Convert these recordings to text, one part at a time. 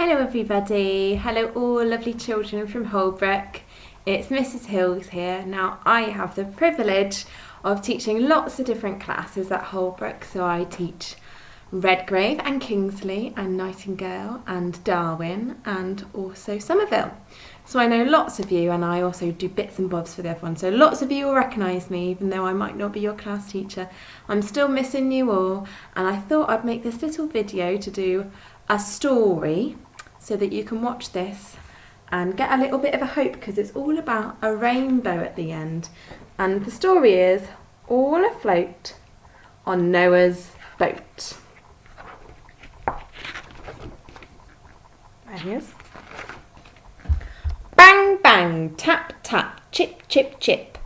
Hello everybody, hello all lovely children from Holbrook. It's Mrs Hills here. Now I have the privilege of teaching lots of different classes at Holbrook. So I teach Redgrave and Kingsley and Nightingale and Darwin and also Somerville. So I know lots of you, and I also do bits and bobs for the other one. So lots of you will recognise me even though I might not be your class teacher. I'm still missing you all, and I thought I'd make this little video to do a story so that you can watch this and get a little bit of a hope, because it's all about a rainbow at the end. And the story is All Afloat on Noah's Boat. There he is. Bang, bang, tap, tap, chip, chip, chip.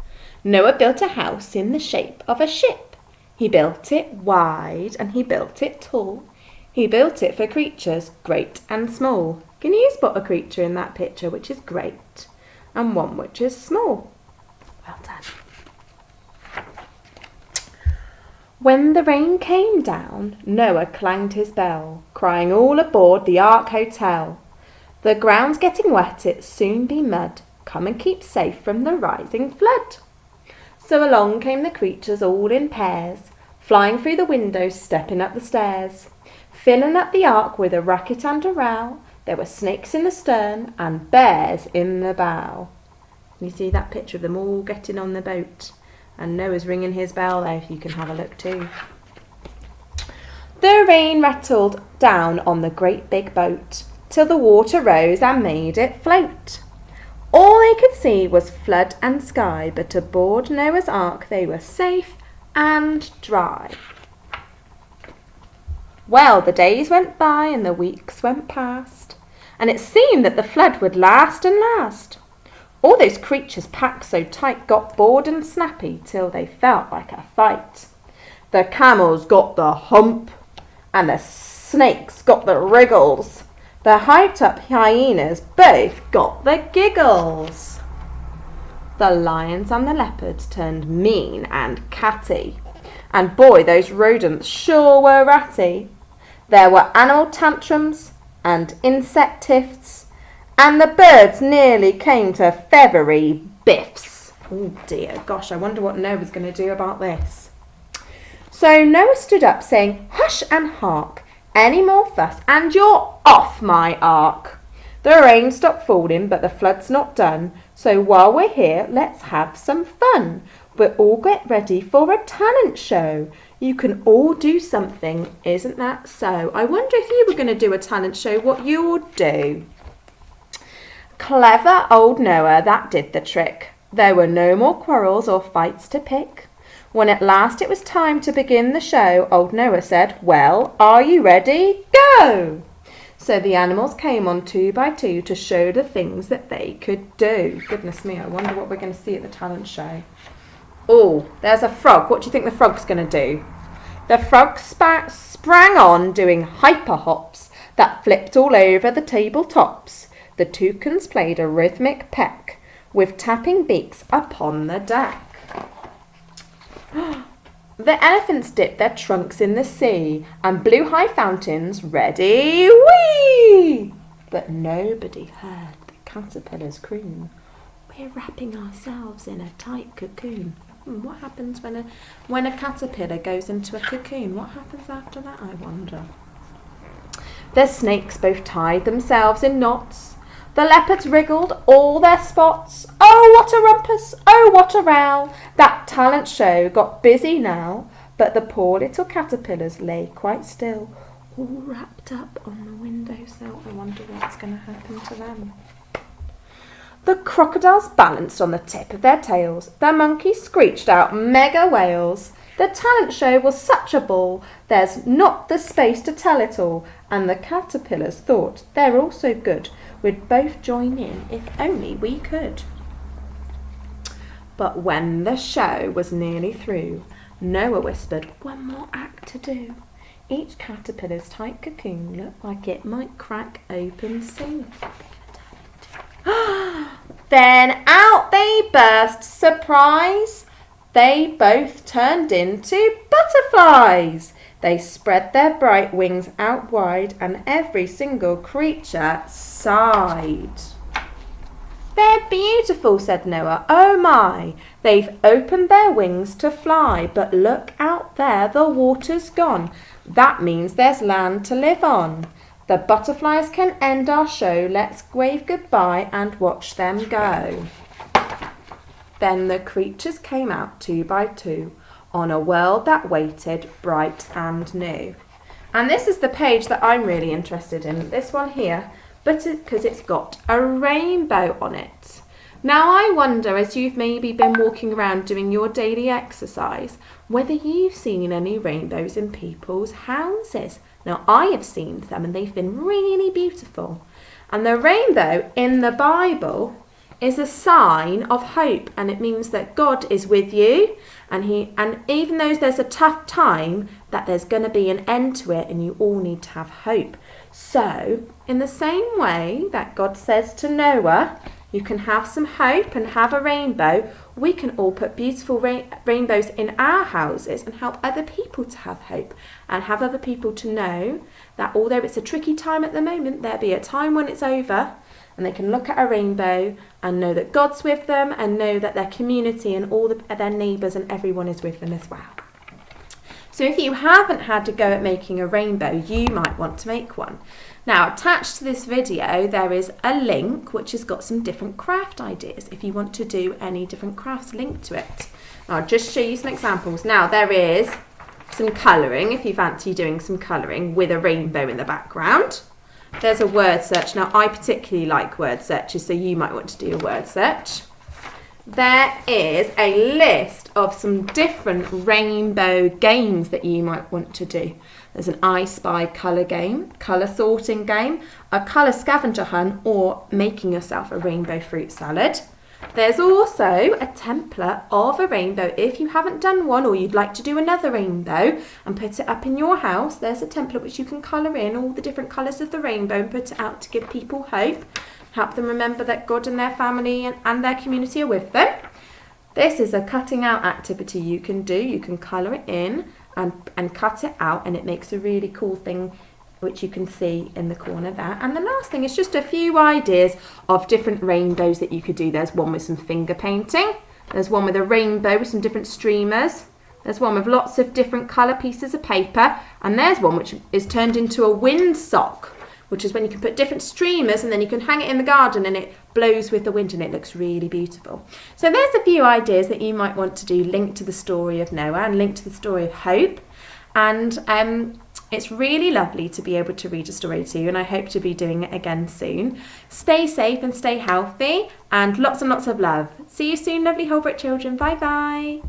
Noah built a house in the shape of a ship. He built it wide and he built it tall. He built it for creatures great and small. Can you spot a creature in that picture which is great and one which is small? Well done. When the rain came down, Noah clanged his bell, crying all aboard the Ark Hotel. The ground's getting wet, it'll soon be mud. Come and keep safe from the rising flood. So along came the creatures all in pairs, flying through the windows, stepping up the stairs. Filling up the ark with a racket and a row. There were snakes in the stern and bears in the bow. You see that picture of them all getting on the boat. And Noah's ringing his bell there, if you can have a look too. The rain rattled down on the great big boat, till the water rose and made it float. All they could see was flood and sky, but aboard Noah's ark they were safe and dry. Well, the days went by and the weeks went past, and it seemed that the flood would last and last. All those creatures packed so tight got bored and snappy till they felt like a fight. The camels got the hump, and the snakes got the wriggles. The hyped-up hyenas both got the giggles. The lions and the leopards turned mean and catty, and boy, those rodents sure were ratty. There were animal tantrums and insect tiffs, and the birds nearly came to feathery biffs. Oh dear, gosh, I wonder what Noah's going to do about this. So Noah stood up saying, "Hush and hark, any more fuss and you're off my ark." The rain stopped falling, but the flood's not done, so while we're here, let's have some fun. We'll all get ready for a talent show. You can all do something, isn't that so? I wonder if you were going to do a talent show, what you would do. Clever old Noah, that did the trick. There were no more quarrels or fights to pick. When at last it was time to begin the show, old Noah said, "Well, are you ready? Go!" So the animals came on 2 by 2 to show the things that they could do. Goodness me, I wonder what we're going to see at the talent show. Oh, there's a frog. What do you think the frog's going to do? The frog sprang on, doing hyper hops that flipped all over the tabletops. The toucans played a rhythmic peck with tapping beaks upon the deck. The elephants dipped their trunks in the sea and blew high fountains, ready, whee! But nobody heard the caterpillars croon. We're wrapping ourselves in a tight cocoon. What happens when a caterpillar goes into a cocoon? What happens after that, I wonder? The snakes both tied themselves in knots. The leopards wriggled all their spots. Oh, what a rumpus! Oh, what a row! That talent show got busy now, but the poor little caterpillars lay quite still, all wrapped up on the windowsill. I wonder what's going to happen to them. The crocodiles balanced on the tip of their tails. The monkeys screeched out mega wails. The talent show was such a ball, there's not the space to tell it all. And the caterpillars thought they're all so good, we'd both join in if only we could. But when the show was nearly through, Noah whispered, "One more act to do." Each caterpillar's tight cocoon looked like it might crack open soon. Then out they burst, surprise! They both turned into butterflies. They spread their bright wings out wide, and every single creature sighed. They're beautiful, said Noah. Oh my, they've opened their wings to fly, but look out there, the water's gone. That means there's land to live on. The butterflies can end our show. Let's wave goodbye and watch them go. Then the creatures came out 2 by 2 on a world that waited, bright and new. And this is the page that I'm really interested in, this one here, because it's got a rainbow on it. Now I wonder, as you've maybe been walking around doing your daily exercise, whether you've seen any rainbows in people's houses. Now I have seen them and they've been really beautiful. And the rainbow in the Bible is a sign of hope, and it means that God is with you, and even though there's a tough time, that there's going to be an end to it, and you all need to have hope. So in the same way that God says to Noah, you can have some hope and have a rainbow, we can all put beautiful rainbows in our houses and help other people to have hope, and have other people to know that although it's a tricky time at the moment, there'll be a time when it's over, and they can look at a rainbow and know that God's with them, and know that their community and all their neighbours and everyone is with them as well. So if you haven't had to go at making a rainbow, you might want to make one. Now, attached to this video, there is a link which has got some different craft ideas if you want to do any different crafts linked to it. I'll just show you some examples. Now, there is some colouring, if you fancy doing some colouring with a rainbow in the background. There's a word search. Now, I particularly like word searches, so you might want to do a word search. There is a list of some different rainbow games that you might want to do. There's an I Spy colour game, colour sorting game, a colour scavenger hunt, or making yourself a rainbow fruit salad. There's also a template of a rainbow. If you haven't done one, or you'd like to do another rainbow and put it up in your house, there's a template which you can colour in all the different colours of the rainbow and put it out to give people hope. Help them remember that God and their family and their community are with them. This is a cutting out activity you can do. You can colour it in and cut it out, and it makes a really cool thing which you can see in the corner there. And the last thing is just a few ideas of different rainbows that you could do. There's one with some finger painting. There's one with a rainbow with some different streamers. There's one with lots of different colour pieces of paper. And there's one which is turned into a windsock, which is when you can put different streamers and then you can hang it in the garden and it blows with the wind and it looks really beautiful. So there's a few ideas that you might want to do linked to the story of Noah and linked to the story of hope. And it's really lovely to be able to read a story to you, and I hope to be doing it again soon. Stay safe and stay healthy, and lots of love. See you soon, lovely Holbrook children. Bye bye.